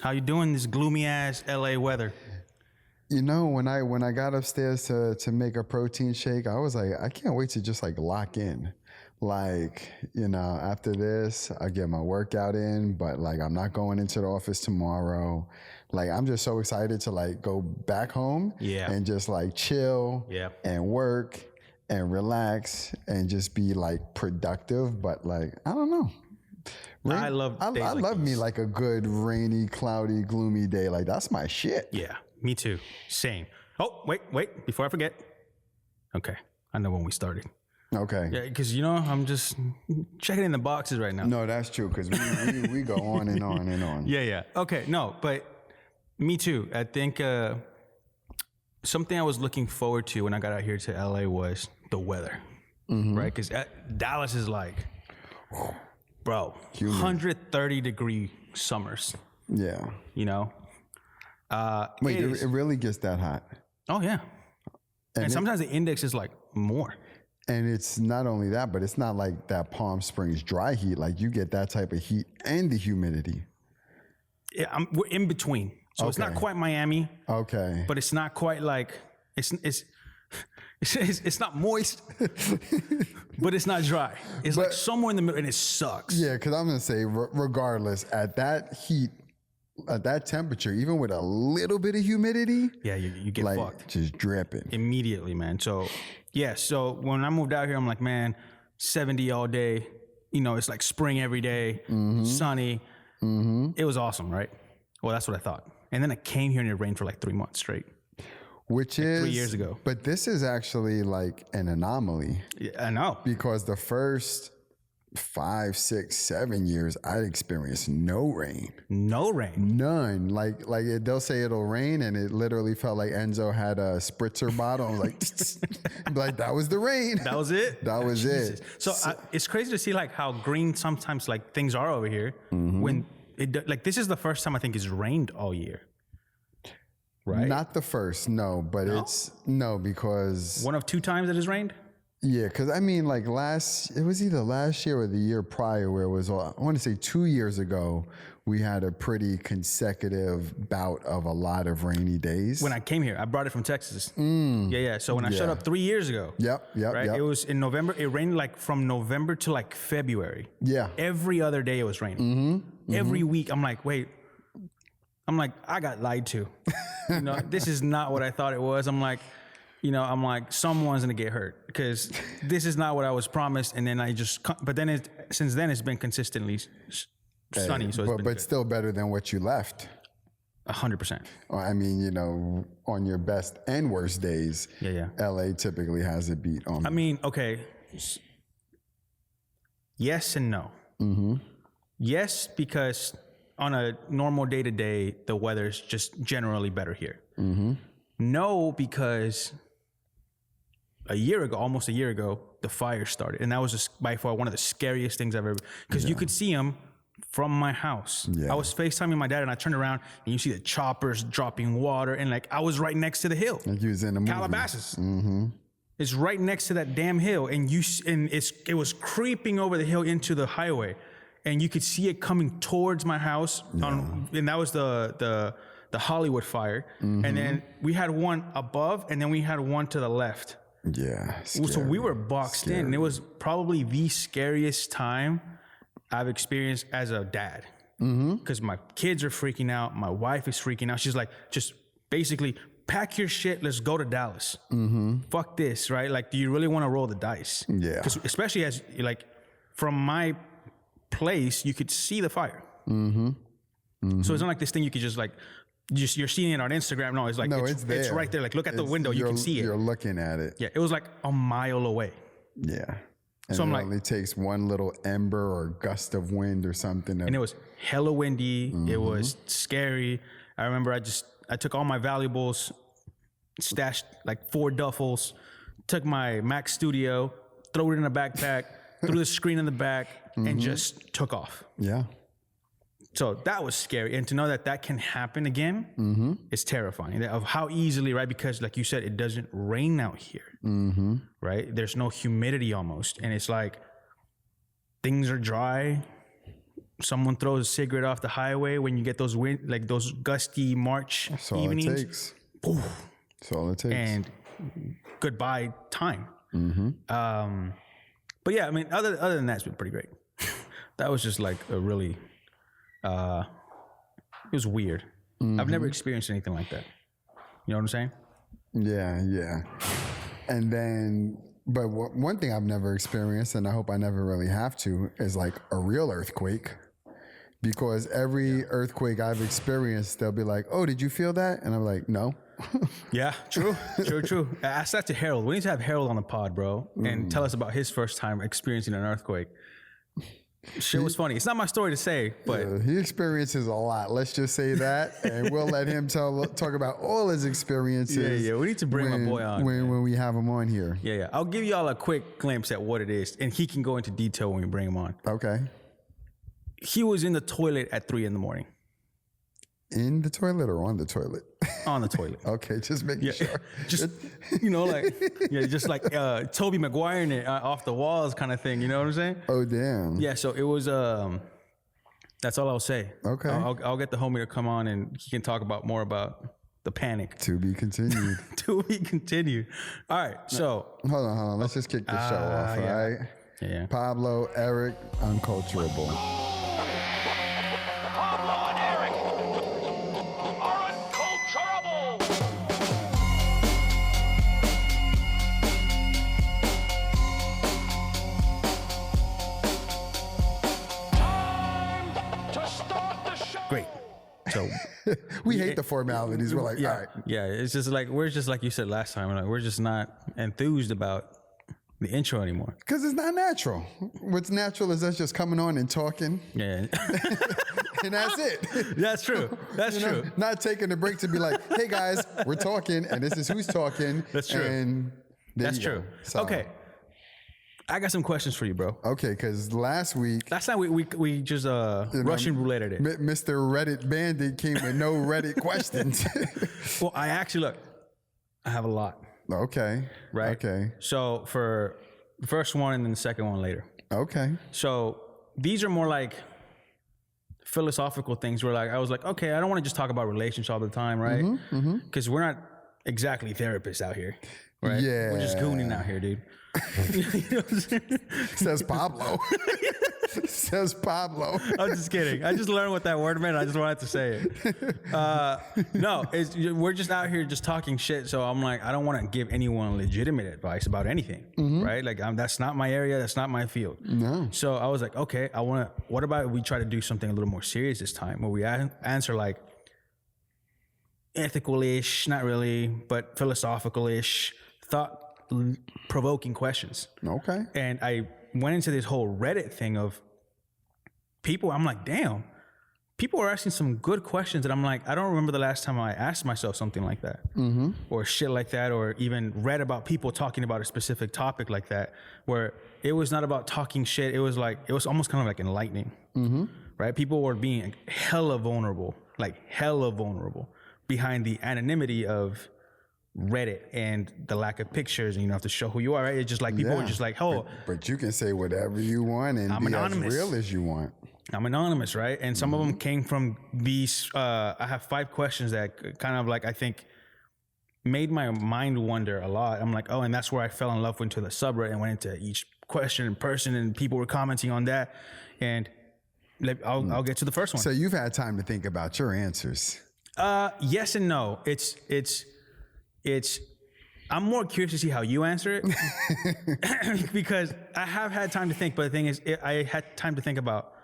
How you doing this gloomy ass LA weather? You know, when I got upstairs to make a protein shake, I was like, I can't wait to just like lock in. Like, you know, after this, I get my workout in, but like I'm not going into the office tomorrow. Like I'm just so excited to like go back home and just like chill and work and relax and just be like productive. But like, I don't know. I love me like a good rainy, cloudy, gloomy day. Like that's my shit. Yeah, me too. Same. Oh, wait, before I forget. Okay, I know when we started. Okay. Yeah, because you know I'm just checking in the boxes right now. No, that's true because we go on and on and on. Yeah. Okay, no, but me too. I think something I was looking forward to when I got out here to LA was the weather, right? Because Dallas is like, bro, 130-degree summers. Yeah. You know? Wait, it really gets that hot? Oh, yeah. And sometimes the index is like more. And it's not only that, but it's not like that Palm Springs dry heat. Like you get that type of heat and the humidity. Yeah, we're in between. So it's not quite Miami. Okay. But it's not quite like, it's not moist, but it's not dry. It's like somewhere in the middle, and it sucks. Yeah, because I'm going to say, regardless, at that heat, at that temperature, even with a little bit of humidity, yeah, you get like, fucked. Just dripping. Immediately, man. So, yeah, so when I moved out here, I'm like, man, 70 all day. You know, it's like spring every day, sunny. It was awesome, right? Well, that's what I thought. And then I came here and it rained for like 3 months straight. Which like is 3 years ago. But this is actually like an anomaly. Yeah, I know. Because the first 5, 6, 7 years, I experienced no rain. No rain? None. Like they'll say it'll rain, and it literally felt like Enzo had a spritzer bottle. I was like, that was the rain. That was it? That was it. So it's crazy to see like how green sometimes like things are over here. When it like this is the first time I think it's rained all year. Right? Not the first, no, but because one of 2 times it has rained. Yeah, because I mean, like it was either last year or the year prior, where it was, I want to say 2 years ago, we had a pretty consecutive bout of a lot of rainy days. When I came here, I brought it from Texas. Yeah. So when I showed up 3 years ago, right? It was in November. It rained like from November to like February. Yeah. Every other day it was raining. Every week, I'm like, wait. I'm like, I got lied to. You know, this is not what I thought it was. I'm like, someone's gonna get hurt because this is not what I was promised. And then but then since then it's been consistently sunny. So but still better than what you left. 100%. I mean, you know, on your best and worst days, LA typically has a beat on. I mean, okay. Yes and no. Yes, because on a normal day-to-day, the weather's just generally better here. No, because almost a year ago, the fire started. And that was just by far one of the scariest things I've ever, because you could see them from my house. I was FaceTiming my dad and I turned around and you see the choppers dropping water. And like, I was right next to the hill. Like you was in the movie. Calabasas. It's right next to that damn hill. And it was creeping over the hill into the highway. And you could see it coming towards my house. And that was the Hollywood fire. And then we had one above and then we had one to the left. Yeah. So we were boxed in. And it was probably the scariest time I've experienced as a dad. Because my kids are freaking out. My wife is freaking out. She's like, just basically pack your shit. Let's go to Dallas. Fuck this, right? Like, do you really want to roll the dice? Yeah. Because especially as like from my place, you could see the fire. So it's not like this thing you could just like, you're seeing it on Instagram. No, it's like, it's there. It's right there. Like, look at the window, you can see it. You're looking at it. Yeah, it was like a mile away. Yeah. And so it only takes one little ember or gust of wind or something. And it was hella windy. It was scary. I remember I took all my valuables, stashed like 4 duffels, took my Mac Studio, threw it in a backpack, threw the screen in the back, and just took off. Yeah. So that was scary. And to know that can happen again is terrifying. Of how easily, right? Because like you said, it doesn't rain out here, right? There's no humidity almost. And it's like things are dry. someone throws a cigarette off the highway when you get those those gusty March That's all evenings. it takes. That's all it takes. And goodbye time. But yeah, I mean, other than that, it's been pretty great. That was just like a really, it was weird. I've never experienced anything like that. You know what I'm saying? Yeah. And then, but one thing I've never experienced, and I hope I never really have to, is like a real earthquake. Because every earthquake I've experienced, they'll be like, "Oh, did you feel that?" And I'm like, "No." Yeah, true. Ask that to Harold. We need to have Harold on the pod, bro, and tell us about his first time experiencing an earthquake. Shit was funny. It's not my story to say, but he experiences a lot. Let's just say that, and we'll let him talk about all his experiences. Yeah. We need to bring my boy on when we have him on here. Yeah. I'll give y'all a quick glimpse at what it is, and he can go into detail when we bring him on. Okay. He was in the toilet at 3 a.m. In the toilet or on the toilet? On the toilet. Okay, just making sure. Just just like Tobey Maguire in it, off the walls kind of thing. You know what I'm saying? Oh damn. Yeah. So it was. That's all I'll say. Okay. I'll get the homie to come on and he can talk about more about the panic. To be continued. To be continued. All right. So hold on. Let's just kick the show off. All right. Yeah. Pablo, Erik, Unculturable. Great. So we hate the formalities. We're like, all right. Yeah, it's just like we're just like you said last time. We're just not enthused about the intro anymore. Because it's not natural. What's natural is us just coming on and talking. Yeah. And that's it. That's true. That's true. Not taking a break to be like, hey guys, we're talking and this is who's talking. That's true. And that's true. So, okay. I got some questions for you, bro. Okay, because last time we just Russian roulette at it. Mr. Reddit Bandit came with no Reddit questions. Well, I have a lot. Okay. Right. Okay. So for the first one and then the second one later. Okay. So these are more like philosophical things where like I was like, okay, I don't want to just talk about relationships all the time, right? Because we're not exactly therapists out here, right? Yeah. We're just gooning out here, dude. You know what I'm saying? Says Pablo. Says Pablo. I'm just kidding. I just learned what that word meant. I just wanted to say it. No, we're just out here just talking shit. So I'm like, I don't want to give anyone legitimate advice about anything, right? Like that's not my area. That's not my field. No. So I was like, okay, what about we try to do something a little more serious this time where we answer like ethical-ish, not really, but philosophical-ish, thought-provoking questions. Okay. And I went into this whole Reddit thing of people. I'm like, damn, people are asking some good questions. And I'm like, I don't remember the last time I asked myself something like that or shit like that, or even read about people talking about a specific topic like that, where it was not about talking shit. It was almost kind of like enlightening, right? People were being hella vulnerable behind the anonymity of Reddit and the lack of pictures, and you don't have to show who you are, right? It's just like people are just like, oh, but you can say whatever you want and I'm be anonymous. as real as you want. I'm anonymous, right? And some of them came from these. I have 5 questions that kind of like I think made my mind wonder a lot. I'm like, oh, and that's where I fell in love into the subreddit and went into each question in person, and people were commenting on that. And I'll get to the first one. So you've had time to think about your answers. Yes and no. It's I'm more curious to see how you answer it because I have had time to think, but the thing is I had time to think about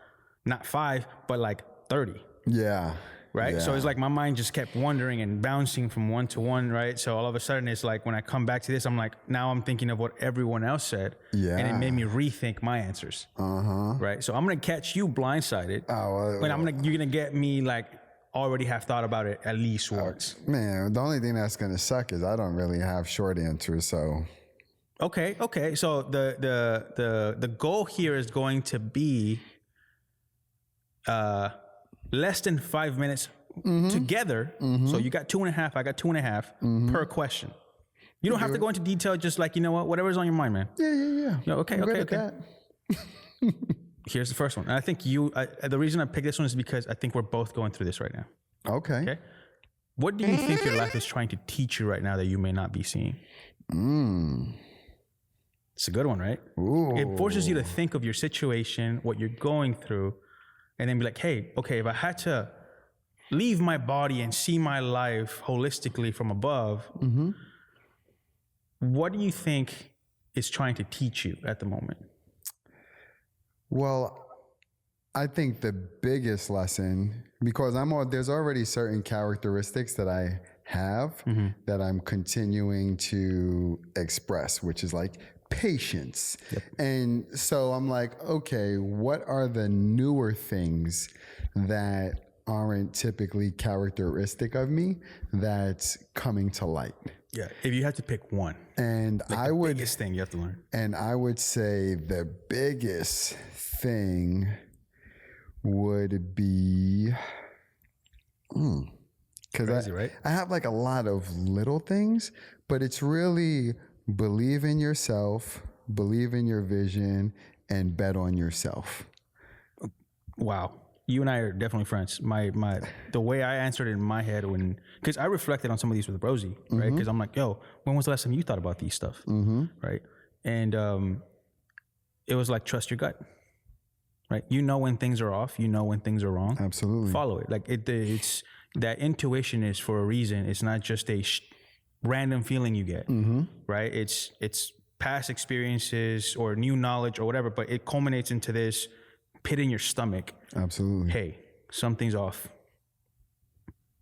not 5, but like 30. Yeah. Right. Yeah. So it's like my mind just kept wandering and bouncing from one to one. Right. So all of a sudden it's like when I come back to this, I'm like, now I'm thinking of what everyone else said. Yeah. And it made me rethink my answers. Right. So I'm going to catch you blindsided. But you're going to get me like, already have thought about it at least once. Man, the only thing that's gonna suck is I don't really have short answers. So okay. So the goal here is going to be less than 5 minutes together. So you got 2.5, I got 2.5 per question. You don't have to go into detail. Just like, you know what, whatever's on your mind, man. Yeah. Okay. Here's the first one. And I think the reason I picked this one is because I think we're both going through this right now. Okay. What do you think your life is trying to teach you right now that you may not be seeing? It's a good one, right? Ooh. It forces you to think of your situation, what you're going through, and then be like, hey, okay, if I had to leave my body and see my life holistically from above, what do you think is trying to teach you at the moment? Well, I think the biggest lesson, because there's already certain characteristics that I have that I'm continuing to express, which is like patience. Yep. And so I'm like, okay, what are the newer things that aren't typically characteristic of me that's coming to light? Yeah, if you had to pick one. And like the biggest thing you have to learn. And I would say the biggest thing would be because right? I have like a lot of little things, but it's really believe in yourself, believe in your vision, and bet on yourself. Wow. You and I are definitely friends. The way I answered it in my head because I reflected on some of these with Rosie, right? Because I'm like, yo, when was the last time you thought about these stuff, right? And it was like, trust your gut, right? You know when things are off. You know when things are wrong. Absolutely. Follow it. Like it's that intuition is for a reason. It's not just a random feeling you get, right? It's past experiences or new knowledge or whatever, but it culminates into this pit in your stomach. Absolutely. Hey, something's off.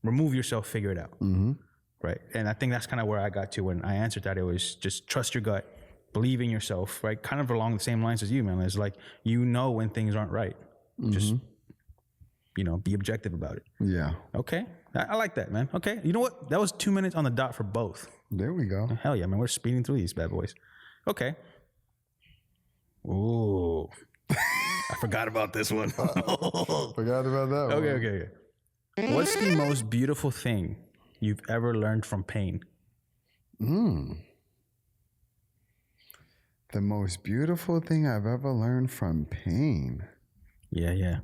Remove yourself, figure it out. Right. And I think that's kind of where I got to when I answered that. It was just trust your gut, believe in yourself, right? Kind of along the same lines as you, man. It's like, you know when things aren't right. Just, be objective about it. Yeah. Okay. I like that, man. Okay. You know what? That was 2 minutes on the dot for both. There we go. Hell yeah, man. We're speeding through these bad boys. Okay. Ooh. I forgot about this one. Forgot about that one. Okay. What's the most beautiful thing you've ever learned from pain? The most beautiful thing I've ever learned from pain. Yeah.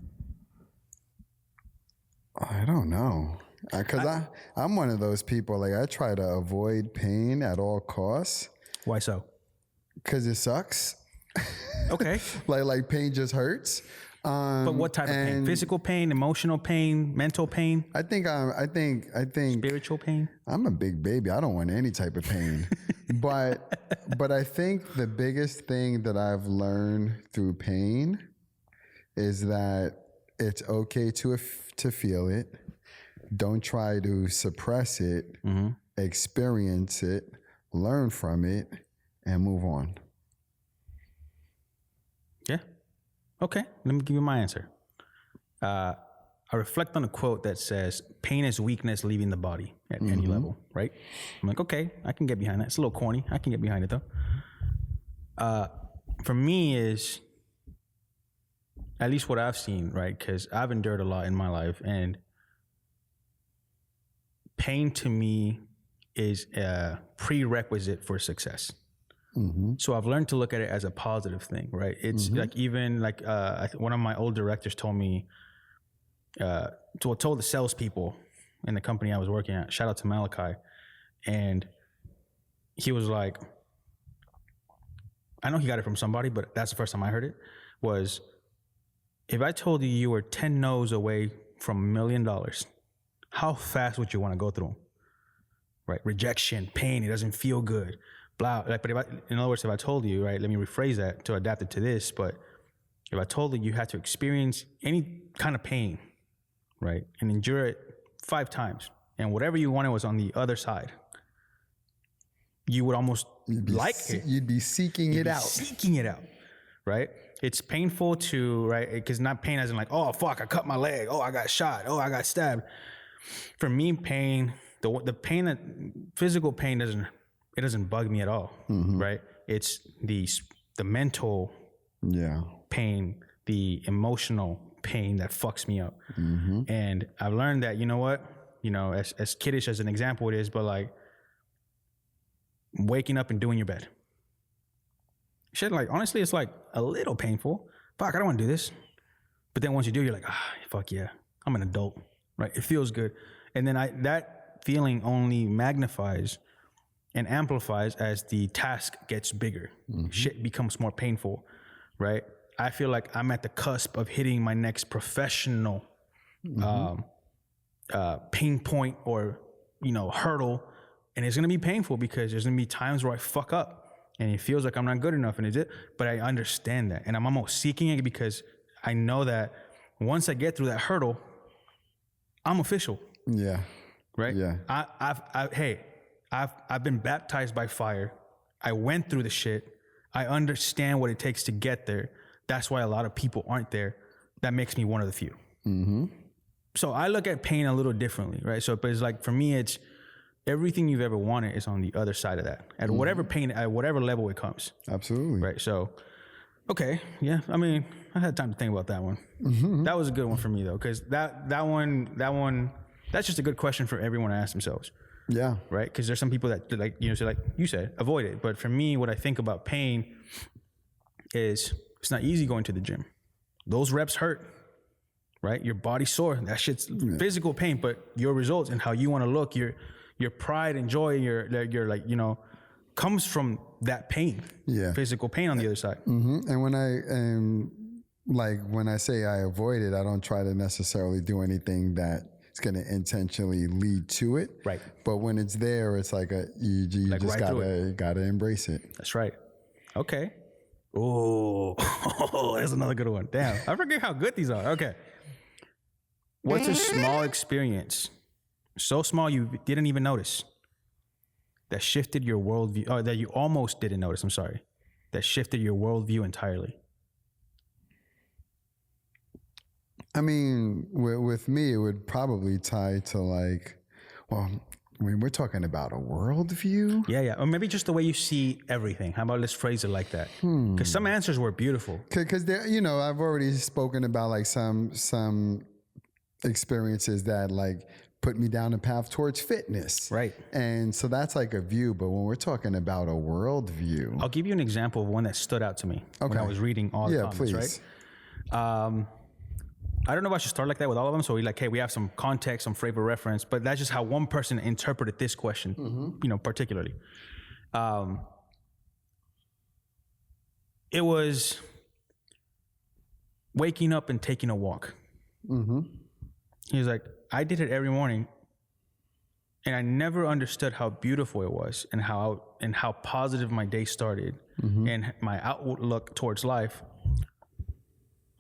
I don't know. Because I'm one of those people, like, I try to avoid pain at all costs. Why so? Because it sucks. Okay. like pain just hurts. But what type of pain? Physical pain, emotional pain, mental pain? I think spiritual pain. I'm a big baby. I don't want any type of pain. but I think the biggest thing that I've learned through pain is that it's okay to feel it. Don't try to suppress it. Experience it, learn from it, and move on. Yeah. Okay. Let me give you my answer. I reflect on a quote that says, pain is weakness leaving the body at any level, right? I'm like, okay, I can get behind that. It's a little corny. I can get behind it though. For me is, at least what I've seen, right? Because I've endured a lot in my life, and pain to me is a prerequisite for success. So I've learned to look at it as a positive thing, right? It's like, even like one of my old directors told me, told the salespeople in the company I was working at, shout out to Malachi, and he was like, I know he got it from somebody, but that's the first time I heard it, was, if I told you you were 10 no's away from $1 million, how fast would you want to go through them? Right? Rejection, pain, it doesn't feel good. Blah. Like, but in other words, if I told you, right, let me rephrase that to adapt it to this, but if I told you you had to experience any kind of pain, right, and endure it 5 times, and whatever you wanted was on the other side, you would almost like it. You'd be seeking it out. Seeking it out, right? It's painful to, right, because not pain as in like, oh, fuck, I cut my leg. Oh, I got shot. Oh, I got stabbed. For me, pain, the pain, that physical pain doesn't bug me at all, right? It's the mental pain, the emotional pain that fucks me up. And I've learned that, you know what? As kiddish as an example it is, but like waking up and doing your bed. Shit, like, honestly, it's like a little painful, fuck, I don't want to do this. But then once you do, you're like, fuck yeah, I'm an adult, right? It feels good. And then that feeling only magnifies and amplifies as the task gets bigger. Shit becomes more painful, right? I feel like I'm at the cusp of hitting my next professional pain point or, hurdle. And it's going to be painful because there's going to be times where I fuck up and it feels like I'm not good enough. But I understand that. And I'm almost seeking it because I know that once I get through that hurdle, I'm official. Yeah. Right. Yeah. I've been baptized by fire. I went through the shit. I understand what it takes to get there. That's why a lot of people aren't there. That makes me one of the few. So I look at pain a little differently, right? So, but it's like, for me, it's everything you've ever wanted is on the other side of that. At whatever pain, at whatever level it comes. Absolutely. Right. So, okay. Yeah. I mean, I had time to think about that one. That was a good one for me though. Cause that one, that's just a good question for everyone to ask themselves. Yeah. Right. Cause there's some people that like you said, avoid it. But for me, what I think about pain is it's not easy going to the gym. Those reps hurt. Right? Your body's sore. That shit's physical pain, but your results and how you want to look, your pride and joy, your like, comes from that pain. Yeah. Physical pain on the other side. And when I say I avoid it, I don't try to necessarily do anything that it's going to intentionally lead to it. Right. But when it's there, it's like you just gotta embrace it. That's right. Okay. Oh, that's another good one. Damn. I forget how good these are. Okay. What's a small experience, so small you didn't even notice, that shifted your worldview, or that you almost didn't notice, that shifted your worldview entirely? I mean, with me, it would probably tie to we're talking about a worldview. Yeah. Or maybe just the way you see everything. How about let's phrase it like that? Because some answers were beautiful. Because I've already spoken about like some experiences that like put me down a path towards fitness. Right. And so that's like a view. But when we're talking about a worldview, I'll give you an example of one that stood out to me when I was reading all the comments, please. Right? I don't know if I should start like that with all of them. So we have some context, some frame of reference, but that's just how one person interpreted this question, particularly. It was waking up and taking a walk. He was like, I did it every morning, and I never understood how beautiful it was and how positive my day started and my outlook towards life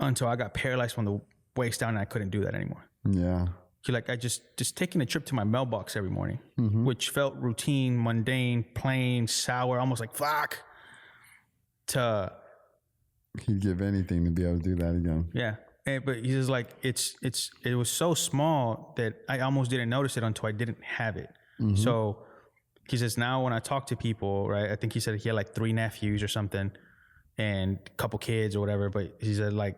until I got paralyzed from the waist down and I couldn't do that anymore. Yeah. I just taking a trip to my mailbox every morning, which felt routine, mundane, plain, sour, almost like fuck. He'd give anything to be able to do that again. Yeah. But he's just like, it was so small that I almost didn't notice it until I didn't have it. So he says, now when I talk to people, right, I think he said he had like 3 nephews or something and a couple kids or whatever, but he said like,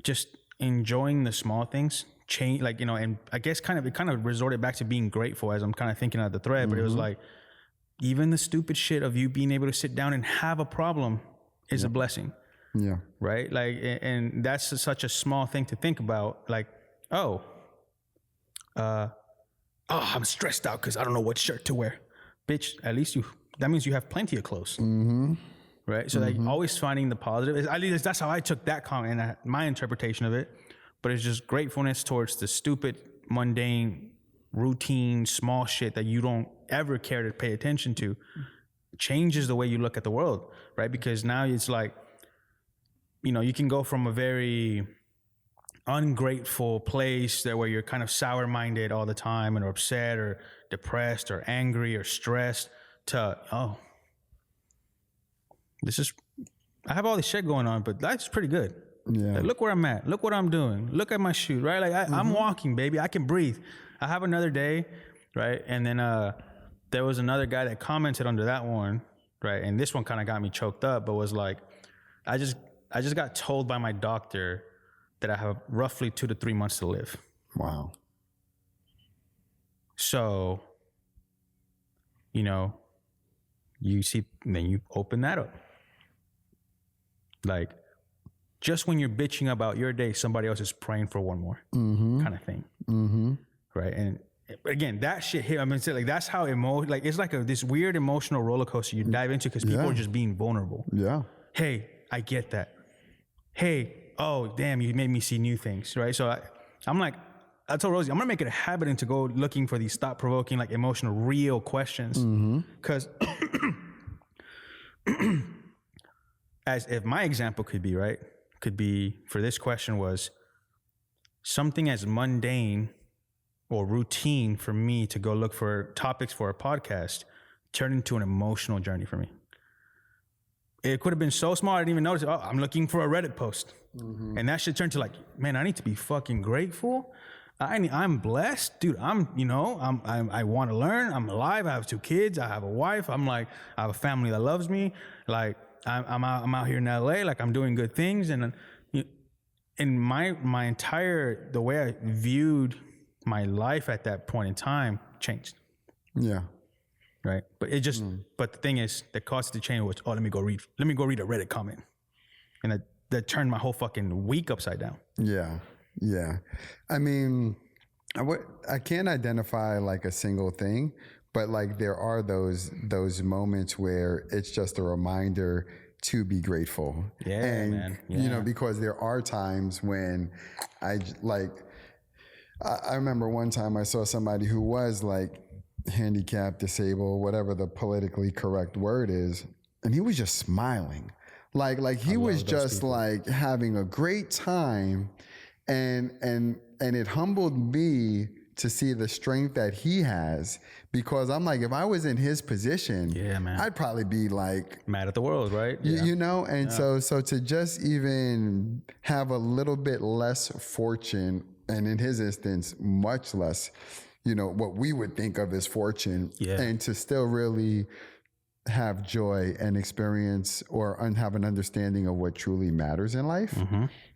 just enjoying the small things change, and I guess it kind of resorted back to being grateful as I'm kind of thinking of the thread, but it was like, even the stupid shit of you being able to sit down and have a problem is a blessing. Yeah. Right. And that's such a small thing to think about. Like, I'm stressed out because I don't know what shirt to wear. Bitch, at least that means you have plenty of clothes. Right. So always finding the positive. At least that's how I took that comment and my interpretation of it. But it's just gratefulness towards the stupid, mundane, routine, small shit that you don't ever care to pay attention to. Changes the way you look at the world. Right. Because now it's like, you can go from a very ungrateful place where you're kind of sour-minded all the time and upset or depressed or angry or stressed to, I have all this shit going on, but life's pretty good. Yeah. Like, look where I'm at. Look what I'm doing. Look at my shoes, right? Like I'm walking, baby. I can breathe. I have another day, right? And then there was another guy that commented under that one, right? And this one kind of got me choked up, but was like, I just got told by my doctor that I have roughly 2 to 3 months to live. Wow. So, you see, then you open that up. Like, just when you're bitching about your day, somebody else is praying for one more kind of thing. Right. And again, that shit hit. I mean, like that's how it's like this weird emotional roller coaster you dive into because people are just being vulnerable. Yeah. Hey, I get that. Hey, oh damn, you made me see new things, right? So I'm like, I told Rosie, I'm gonna make it a habit to go looking for these thought-provoking, like emotional, real questions, because as if my example could be for this question was something as mundane or routine for me to go look for topics for a podcast turned into an emotional journey for me. It could have been so small I didn't even notice it. Oh, I'm looking for a Reddit post. And that should turn to like, man, I need to be fucking grateful. I'm blessed, dude. I want to learn. I'm alive. I have 2 kids. I have a wife. I have a family that loves me. Like I'm out here in LA. Like I'm doing good things. And in my entire, the way I viewed my life at that point in time changed. Yeah. Right. But it just, but the thing is that caused it to change was, let me go read a Reddit comment. And that turned my whole fucking week upside down. Yeah. Yeah. I mean, I can't identify like a single thing, but like there are those moments where it's just a reminder to be grateful. Yeah, and, man. Yeah. You know, because there are times when I remember one time I saw somebody who was like handicapped, disabled, whatever the politically correct word is, and he was just smiling. Like he was just people. Like having a great time. And it humbled me to see the strength that he has, because I'm like, if I was in his position, man, I'd probably be like mad at the world, right? You know? And so to just even have a little bit less fortune, and in his instance, much less, you know, what we would think of as fortune, and to still really have joy and experience or have an understanding of what truly matters in life.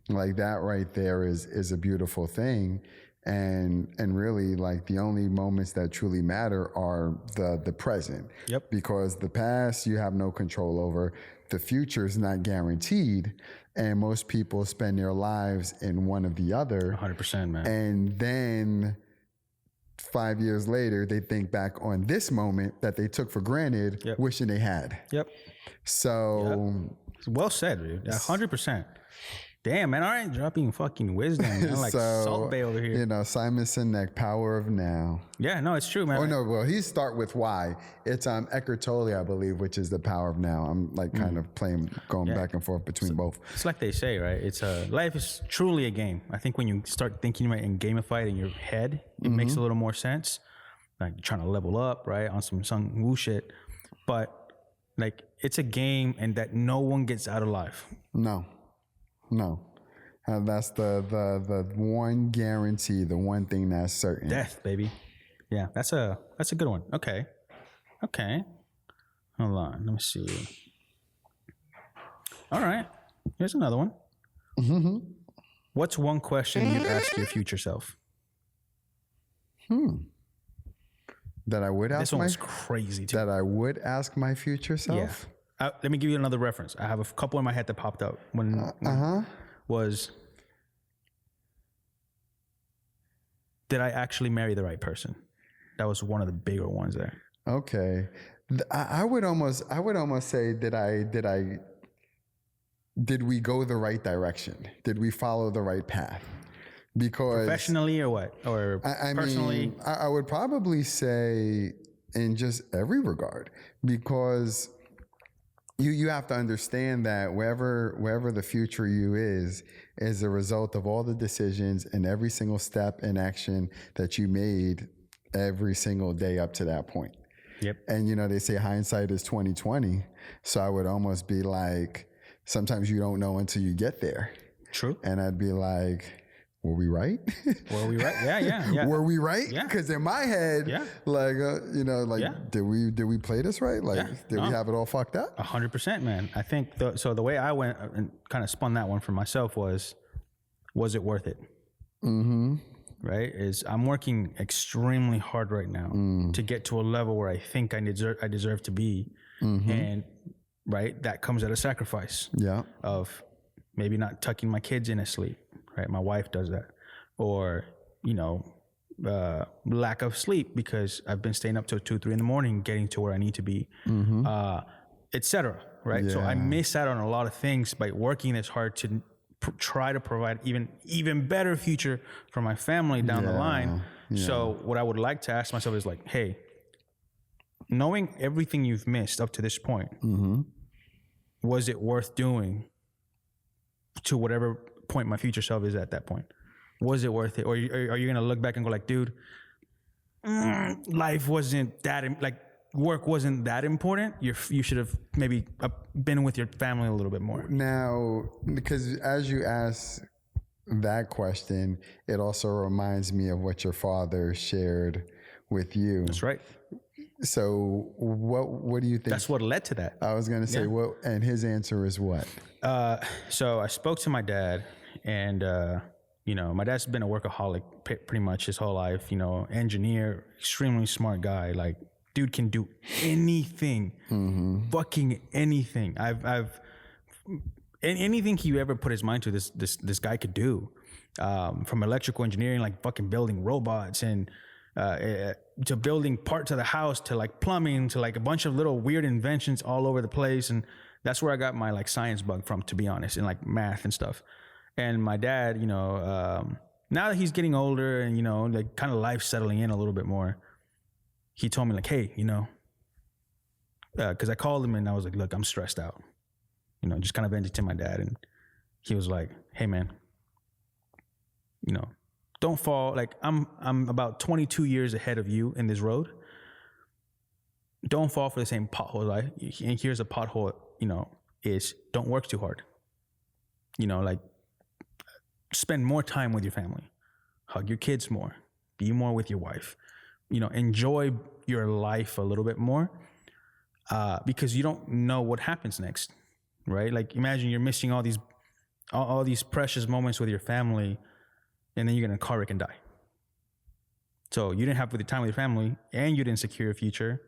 Like that right there is a beautiful thing. And really like the only moments that truly matter are the present. Yep. Because the past you have no control over. The future is not guaranteed. And most people spend their lives in one of the other. 100%, man. And then 5 years later, they think back on this moment that they took for granted, wishing they had. Yep. So. Well said, dude. 100%. Damn, man. All right, dropping fucking wisdom. Man. Like Salt Bay over here. You know, Simon Sinek, Power of Now. Yeah, no, it's true, man. Oh, no, well, he start with why. It's Eckhart Tolle, I believe, which is the Power of Now. I'm like kind of going back and forth between both. It's like they say, right? It's life is truly a game. I think when you start thinking about it and gamify it in your head, it makes a little more sense. Like you're trying to level up, right? On some Sun Wu shit. But like it's a game and that no one gets out alive. No. And that's the one guarantee, the one thing that's certain. Death, baby. Yeah, that's a good one. Okay. Hold on, let me see. All right, here's another one. What's one question you'd ask your future self? That I would ask. This one's crazy too. That I would ask my future self. Yeah. Let me give you another reference. I have a couple in my head that popped up when was, did I actually marry the right person? That was one of the bigger ones there. Okay. I would almost say did we go the right direction? Did we follow the right path? Because professionally or what? Or personally? Mean, I would probably say in just every regard, because you have to understand that wherever the future you is a result of all the decisions and every single step and action that you made every single day up to that point. Yep. And you know, they say hindsight is 20/20. So I would almost be like, sometimes you don't know until you get there. True. And I'd be like, were we right? Were we right? Yeah. Were we right? Yeah. Because in my head, like, did we play this right? Like, did we have it all fucked up? 100%, man. I think so. The way I went and kind of spun that one for myself was it worth it? Right? I'm working extremely hard right now to get to a level where I think I deserve to be, and right, that comes at a sacrifice. Yeah. Of maybe not tucking my kids in asleep, right? My wife does that. Or, lack of sleep because I've been staying up till 2, 3 in the morning, getting to where I need to be, etc. Right. So I miss out on a lot of things by working this hard to try to provide even better future for my family down the line. So what I would like to ask myself is like, hey, knowing everything you've missed up to this point, was it worth doing to whatever point my future self is at that point? Was it worth it? Or are you going to look back and go like, dude, life wasn't that, work wasn't that important. You should have maybe been with your family a little bit more. Now, because as you ask that question, it also reminds me of what your father shared with you. That's right. So what do you think? That's what led to that. I was going to say, and his answer is what? So I spoke to my dad, and, my dad's been a workaholic pretty much his whole life, engineer, extremely smart guy. Like, dude can do anything, fucking anything. Anything he ever put his mind to, this guy could do, from electrical engineering, like fucking building robots, and to building parts of the house, to like plumbing, to like a bunch of little weird inventions all over the place. And that's where I got my like science bug from, to be honest, and like math and stuff. And my dad, now that he's getting older and, like kind of life settling in a little bit more, he told me like, hey, cause I called him and I was like, look, I'm stressed out, just kind of vented to my dad. And he was like, hey man, don't fall. Like I'm about 22 years ahead of you in this road. Don't fall for the same pothole. And here's a pothole, is don't work too hard. Like spend more time with your family, hug your kids more, be more with your wife, enjoy your life a little bit more, because you don't know what happens next, right? Like imagine you're missing all these precious moments with your family, and then you're gonna car wreck and die. So you didn't have the time with your family, and you didn't secure your future,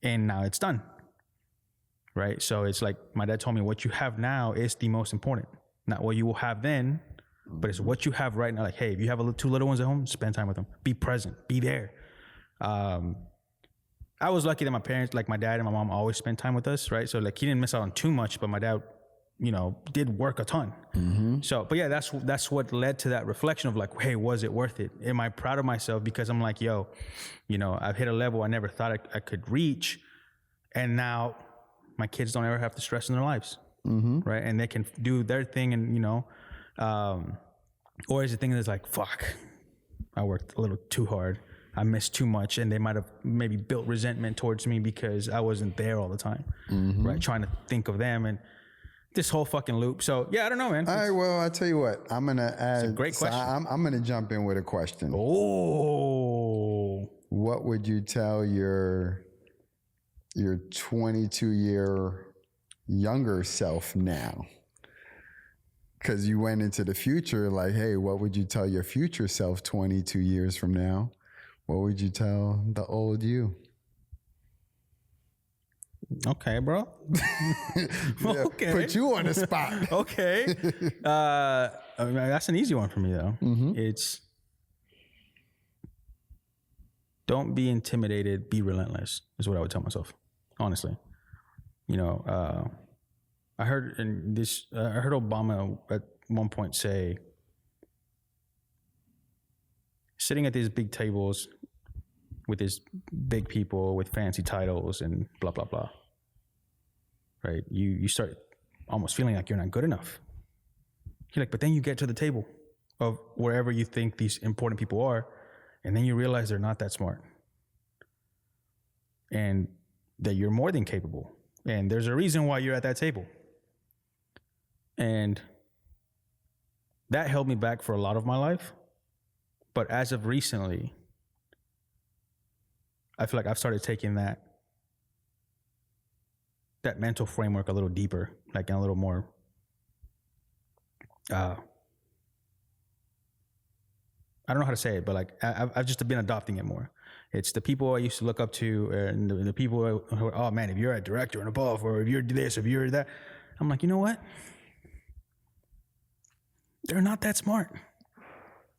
and now it's done, right? So it's like my dad told me, what you have now is the most important, not what you will have then, but it's what you have right now. Like, hey, if you have 2 little ones at home, spend time with them, be present, be there. I was lucky that my parents, like my dad and my mom, always spent time with us, right? So like he didn't miss out on too much, but my dad, did work a ton. So, but yeah, that's what led to that reflection of like, hey, was it worth it? Am I proud of myself? Because I'm like, yo, I've hit a level I never thought I could reach. And now my kids don't ever have to stress in their lives, right? And they can do their thing, and, or is the thing that's like, fuck, I worked a little too hard, I missed too much, and they might have maybe built resentment towards me because I wasn't there all the time, right? Trying to think of them and this whole fucking loop. So yeah, I don't know, man. All right, well, I tell you what, I'm gonna add. It's a great question. So I'm gonna jump in with a question. Oh, what would you tell your 22-year younger self now? Because you went into the future, like, hey, what would you tell your future self 22 years from now? What would you tell the old you? Okay, bro. Okay. Put you on the spot. Okay. That's an easy one for me, though. It's don't be intimidated, be relentless, is what I would tell myself, honestly. I heard Obama at one point say, sitting at these big tables with these big people with fancy titles and blah, blah, blah, right? You start almost feeling like you're not good enough. You're like, but then you get to the table of wherever you think these important people are, and then you realize they're not that smart. And that you're more than capable. And there's a reason why you're at that table. And that held me back for a lot of my life. But as of recently, I feel like I've started taking that mental framework a little deeper, like a little more, I don't know how to say it, but like I've just been adopting it more. It's the people I used to look up to, and the people who are, oh man, if you're a director and above, or if you're this, or if you're that, I'm like, you know what? they're not that smart.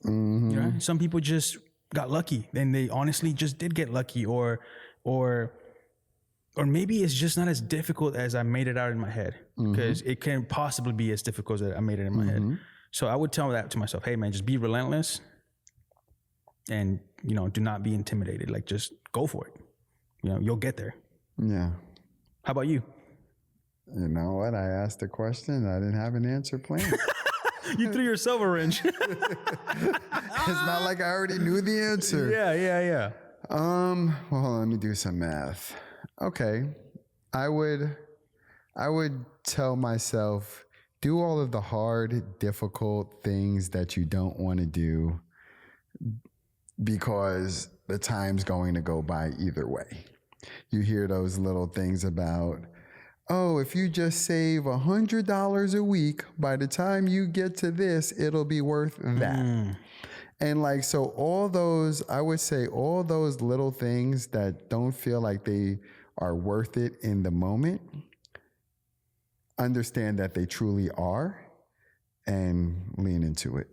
You know, some people just got lucky, and they honestly just did get lucky, or maybe it's just not as difficult as I made it out in my head, because it can possibly be as difficult as I made it in my head. So I would tell that to myself, hey man, just be relentless, and you know, do not be intimidated. Like, just go for it. You know, you'll get there. Yeah. How about you? You know what? I asked a question. I didn't have an answer planned. You threw yourself a wrench. It's not like I already knew the answer. Yeah. Well, let me do some math. Okay. I would tell myself, do all of the hard, difficult things that you don't want to do, because the time's going to go by either way. You hear those little things about, oh, if you just save $100 a week, by the time you get to this, it'll be worth that. And like, so all those, I would say all those little things that don't feel like they are worth it in the moment, understand that they truly are, and lean into it.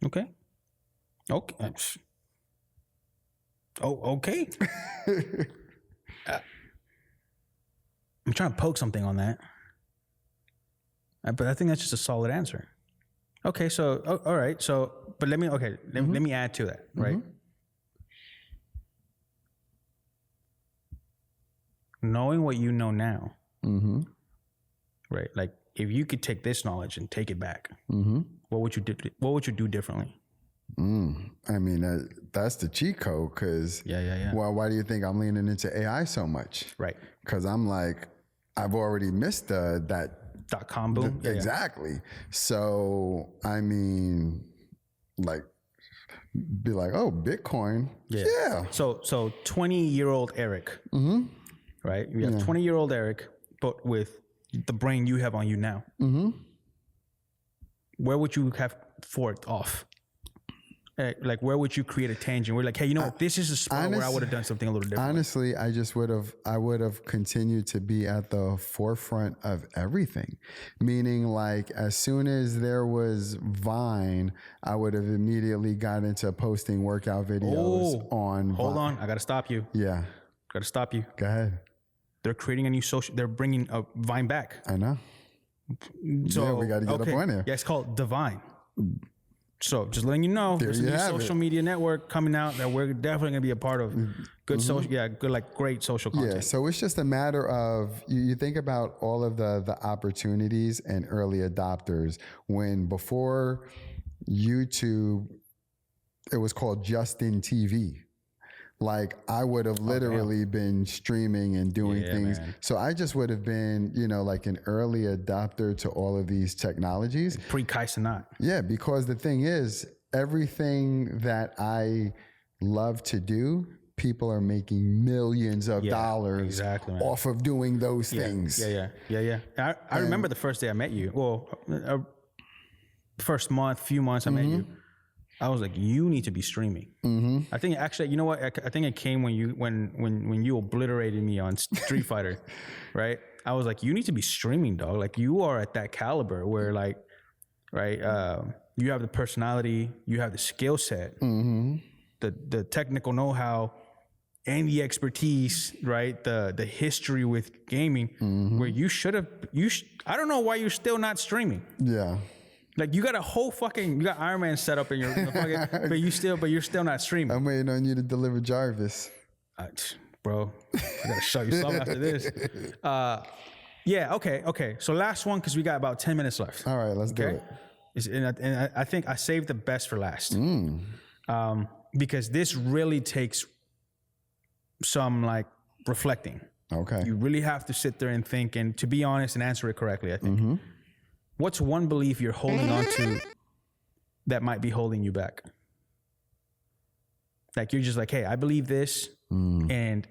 Okay. Okay. I'm trying to poke something on that, but I think that's just a solid answer. Okay, so all right, so but let me add to that, right? Knowing what you know now, right? Like, if you could take this knowledge and take it back, what would you do? What would you do differently? I mean, that's the cheat code, because well, why do you think I'm leaning into AI so much? Right. Because I'm like, I've already missed that .com boom. Exactly. So, I mean, like, be like, oh, Bitcoin. Yeah. So 20-year-old Erik, right? You have 20-year-old Erik, but with the brain you have on you now. Where would you have forked off? Like, where would you create a tangent? We're like, hey, you know what? This is a spot where I would have done something a little different. Honestly, I would have continued to be at the forefront of everything. Meaning, like, as soon as there was Vine, I would have immediately got into posting workout videos on Vine. Hold on. I got to stop you. Yeah. Got to stop you. Go ahead. They're creating a new they're bringing a Vine back. I know. So, yeah, we got to get up on there. Yeah, it's called Divine. So just letting you know, there's a new social media network coming out that we're definitely going to be a part of. Good social, great social content. Yeah, so it's just a matter of, you think about all of the opportunities and early adopters. When before YouTube, it was called Justin TV. Like, I would have literally been streaming and doing things. Man. So I just would have been, like an early adopter to all of these technologies. Pre-Kai Cenat. Yeah, because the thing is, everything that I love to do, people are making millions of dollars off of doing those things. Yeah. I remember the first day I met you. Well, few months I met you. I was like, you need to be streaming. I think actually, you know what? I think it came when you obliterated me on Street Fighter, right? I was like, you need to be streaming, dog. Like, you are at that caliber where, like, right? You have the personality, you have the skill set, the technical know-how, and the expertise, right? The history with gaming, where you should have. I don't know why you're still not streaming. Yeah. Like, you got a whole you got Iron Man set up in your fucking, but you're still not streaming. I'm waiting on you to deliver Jarvis. Bro, I gotta show you something after this. Okay. So last one, because we got about 10 minutes left. All right, let's do it. And I think I saved the best for last. Because this really takes some, like, reflecting. Okay. You really have to sit there and think, and to be honest and answer it correctly, I think. What's one belief you're holding on to that might be holding you back? Like, you're just like, hey, I believe this, and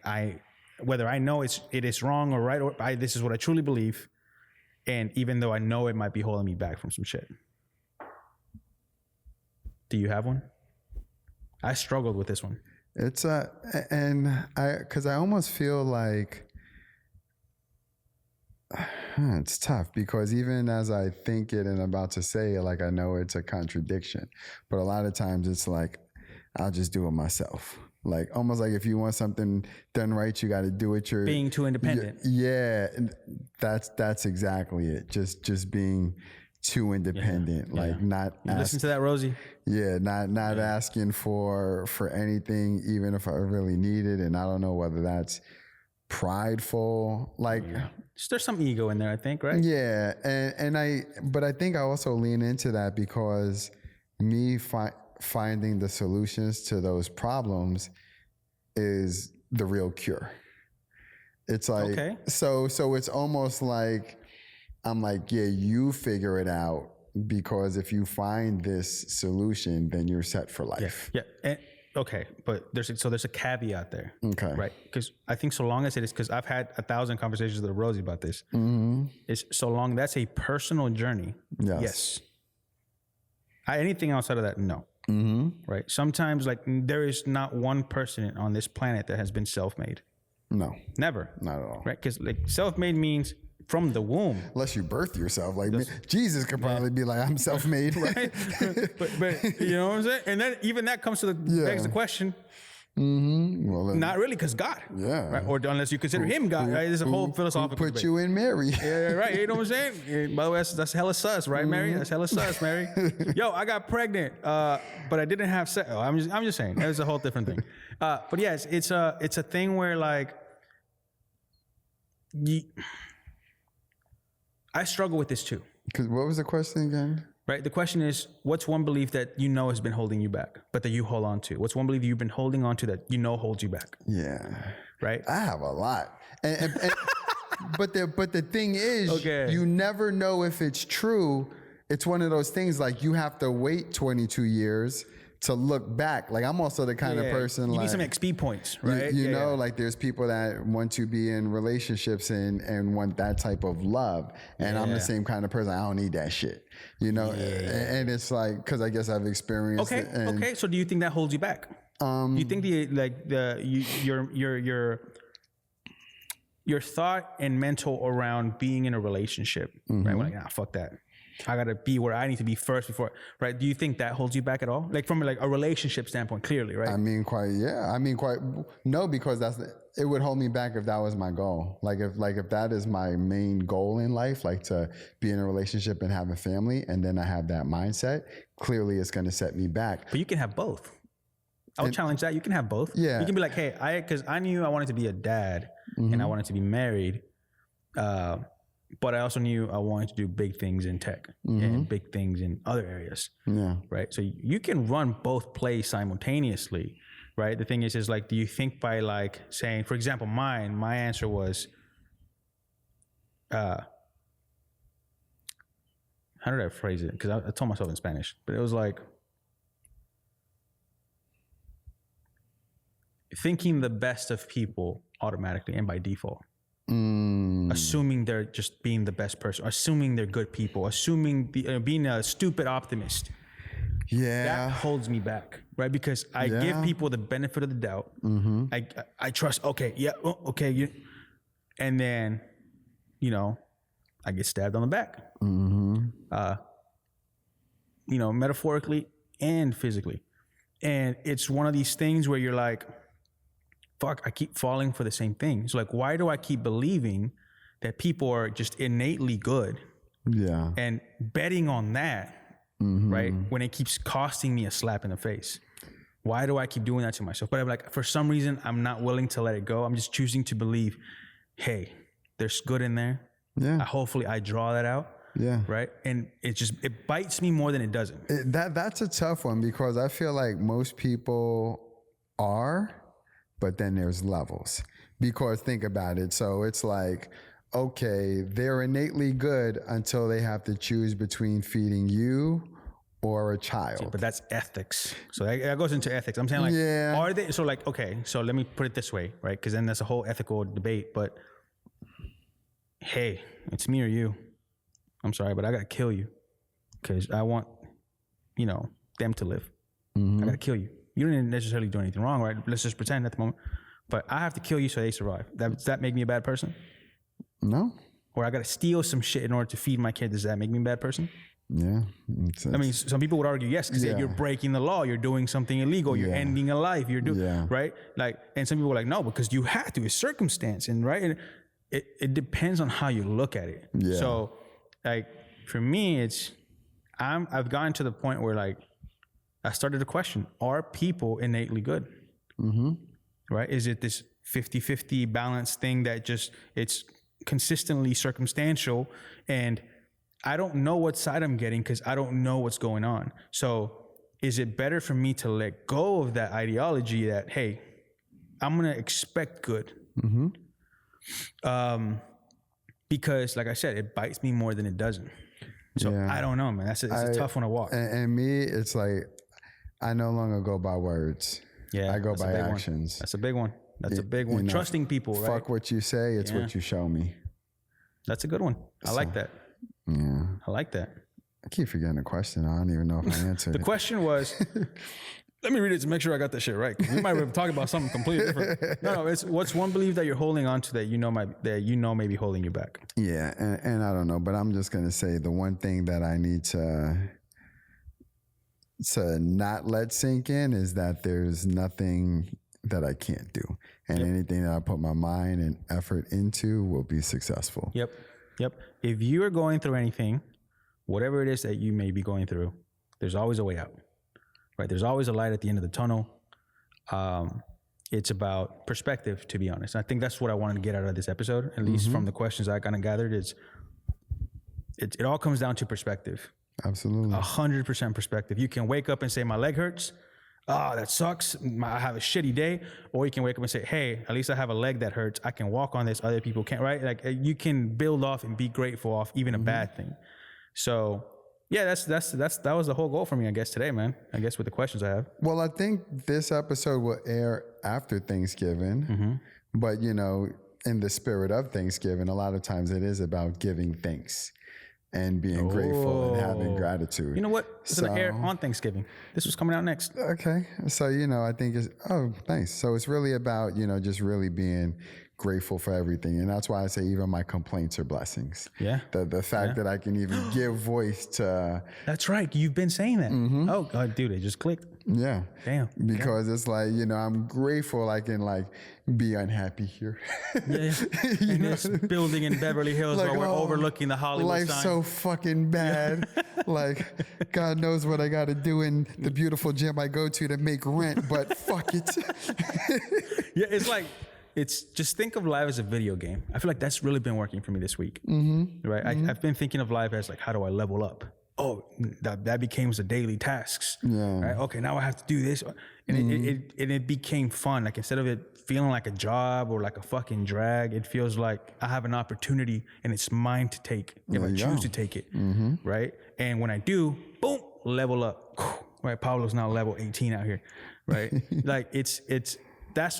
whether I know it is wrong or right, or this is what I truly believe, and even though I know it might be holding me back from some shit. Do you have one? I struggled with this one. It's because I almost feel like It's tough because even as I think it and about to say it, like I know it's a contradiction, but a lot of times it's like, I'll just do it myself. Like almost like if you want something done right, you got to do it. You're Being too independent. Yeah, that's exactly it. Just being too independent, like not listen to that, Rosie. Yeah, not asking for anything, even if I really need it, and I don't know whether that's prideful, like. There's some ego in there, I think, right? Yeah, but I think I also lean into that because me finding the solutions to those problems is the real cure. It's like, so it's almost like I'm like, yeah, you figure it out, because if you find this solution, then you're set for life. Yeah. And, okay, but there's a caveat there. Okay. Right? Because I think so long as it is, because I've had 1,000 conversations with Rosie about this. Is so long that's a personal journey. Yes. Anything outside of that, no. Right? Sometimes, like, there is not one person on this planet that has been self-made. No. Never. Not at all. Right? Because like self-made means from the womb. Unless you birth yourself. Like Jesus could probably be like, I'm self-made. Right? but you know what I'm saying? And then even that comes to the begs the question. Well, not really, because God. Yeah. Right? Or unless you consider him God. Right? There's a whole philosophical put debate. you in Mary. Yeah, right. You know what I'm saying? By the way, that's hella sus, right, Mary? That's hella sus, Mary. Yo, I got pregnant, but I didn't have sex. Oh, I'm just saying. That's a whole different thing. But yes, it's a thing where like I struggle with this too. Because what was the question again? Right. The question is, what's one belief that you know has been holding you back, but that you hold on to? What's one belief you've been holding on to that you know holds you back? Yeah. Right. I have a lot. And but the thing is, you never know if it's true. It's one of those things like you have to wait 22 years to look back. Like I'm also the kind of person you like need some XP points, right? You know, like there's people that want to be in relationships and want that type of love. And I'm the same kind of person. I don't need that shit. You know, and it's like, because I guess I've experienced it. Okay. So do you think that holds you back? Do you think your thought and mental around being in a relationship, right? We're like, nah, fuck that. I gotta be where I need to be first before, right? Do you think that holds you back at all? Like from like a relationship standpoint, clearly, right? No, because it would hold me back if that was my goal. Like if that is my main goal in life, like to be in a relationship and have a family, and then I have that mindset, clearly it's gonna set me back. But you can have both. I would challenge that. You can have both. Yeah. You can be like, hey, because I knew I wanted to be a dad and I wanted to be married. But I also knew I wanted to do big things in tech and big things in other areas. Yeah. Right. So you can run both plays simultaneously. Right. The thing is like, do you think by like saying, for example, my answer was, how did I phrase it? Because I told myself in Spanish, but it was like thinking the best of people automatically and by default. Assuming they're just being the best person, assuming they're good people, assuming being a stupid optimist. Yeah, that holds me back, right? Because I give people the benefit of the doubt. I trust. Okay, and then, I get stabbed on the back. Metaphorically and physically, and it's one of these things where you're like, fuck, I keep falling for the same thing. So like, why do I keep believing that people are just innately good? Yeah. And betting on that, right? When it keeps costing me a slap in the face. Why do I keep doing that to myself? But I'm like, for some reason, I'm not willing to let it go. I'm just choosing to believe, hey, there's good in there. Yeah. Hopefully I draw that out. Yeah. Right. And it bites me more than it doesn't. That's a tough one, because I feel like most people are, but then there's levels, because think about it. So it's like, okay, they're innately good until they have to choose between feeding you or a child. See, but that's ethics. So that goes into ethics. I'm saying like, are they, so like, okay, so let me put it this way, right? Because then that's a whole ethical debate, but hey, it's me or you. I'm sorry, but I got to kill you because I want, them to live. I got to kill you. You didn't necessarily do anything wrong, right? Let's just pretend at the moment. But I have to kill you so they survive. Does that make me a bad person? No. or I got to steal some shit in order to feed my kid, does that make me a bad person? Yeah. I mean, some people would argue yes, because you're breaking the law, you're doing something illegal, you're ending a life, you're doing right. Like, and some people are like, no, because you have to. It's circumstance, and right. And it depends on how you look at it. Yeah. So, like for me, I've gotten to the point where like I started to question: are people innately good? Mm-hmm. Right? Is it this 50-50 balance thing that just it's consistently circumstantial, and I don't know what side I'm getting because I don't know what's going on. So is it better for me to let go of that ideology that, hey, I'm going to expect good? Mm-hmm. Because like I said, it bites me more than it doesn't. So I don't know, man. It's a tough one to walk. And me, it's like, I no longer go by words. Yeah, I go by actions. That's a big one. That's a big one. Trusting people, right? Fuck what you say. It's what you show me. That's a good one. I like that. Yeah. I like that. I keep forgetting the question. I don't even know if I answered it. The question was, let me read it to make sure I got that shit right. We might have talked about something completely different. No, it's what's one belief that you're holding on to that you know may be holding you back. Yeah, and I don't know, but I'm just gonna say the one thing that I need to not let sink in is that there's nothing that I can't do, and anything that I put my mind and effort into will be successful. Yep. If you are going through anything, whatever it is that you may be going through, there's always a way out, right? There's always a light at the end of the tunnel. It's about perspective, to be honest. I think that's what I wanted to get out of this episode, at least from the questions I kind of gathered. It all comes down to perspective. Absolutely. 100% perspective. You can wake up and say, my leg hurts. Oh, that sucks. I have a shitty day. Or you can wake up and say, hey, at least I have a leg that hurts. I can walk on this. Other people can't, right? Like you can build off and be grateful off even a bad thing. So yeah, that was the whole goal for me, I guess, today, man. I guess with the questions I have. Well, I think this episode will air after Thanksgiving, but in the spirit of Thanksgiving, a lot of times it is about giving thanks and being grateful and having gratitude. You know what? It's going to air on Thanksgiving. This was coming out next. Okay. So, I think nice. So it's really about, just really being grateful for everything. And that's why I say even my complaints are blessings. Yeah. The fact that I can even give voice to. That's right. You've been saying that. Oh, God, dude, it just clicked. Yeah. Damn. Because it's like, I'm grateful I can be unhappy here. Yeah. In this building in Beverly Hills where we're overlooking the Hollywood sign. Life's so fucking bad. God knows what I got to do in the beautiful gym I go to make rent, but fuck it. Yeah, it's just think of life as a video game. I feel like that's really been working for me this week. Right? I've been thinking of life as how do I level up? Oh, that became the daily tasks. Yeah. Right? Okay, now I have to do this. And it became fun. Instead of it feeling like a job or like a fucking drag, it feels like I have an opportunity and it's mine to take if I choose to take it. Right? And when I do, boom, level up. Right? Pablo's now level 18 out here. Right? I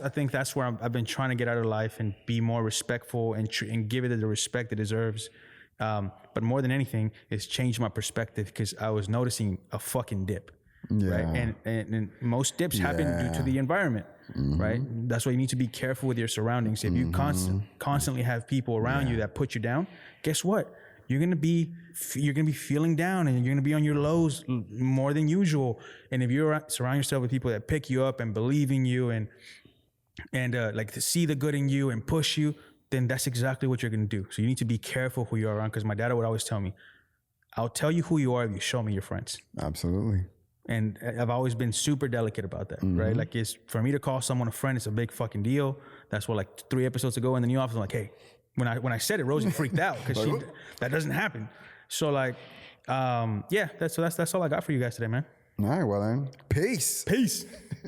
think that's where I've been trying to get out of life and be more respectful and give it the respect it deserves. But more than anything, it's changed my perspective because I was noticing a fucking dip. Yeah. Right. And most dips happen due to the environment. Right. That's why you need to be careful with your surroundings. If you constantly have people around you that put you down, guess what? You're gonna be feeling down and you're gonna be on your lows more than usual. And if you surround yourself with people that pick you up and believe in you and to see the good in you and push you, then that's exactly what you're going to do. So you need to be careful who you're around, because my dad would always tell me, I'll tell you who you are if you show me your friends. Absolutely. And I've always been super delicate about that, right? For me to call someone a friend, it's a big fucking deal. That's what 3 episodes ago in the new office, I'm like, hey, when I said it, Rosie freaked out because that doesn't happen. So that's all I got for you guys today, man. All right, well then, peace.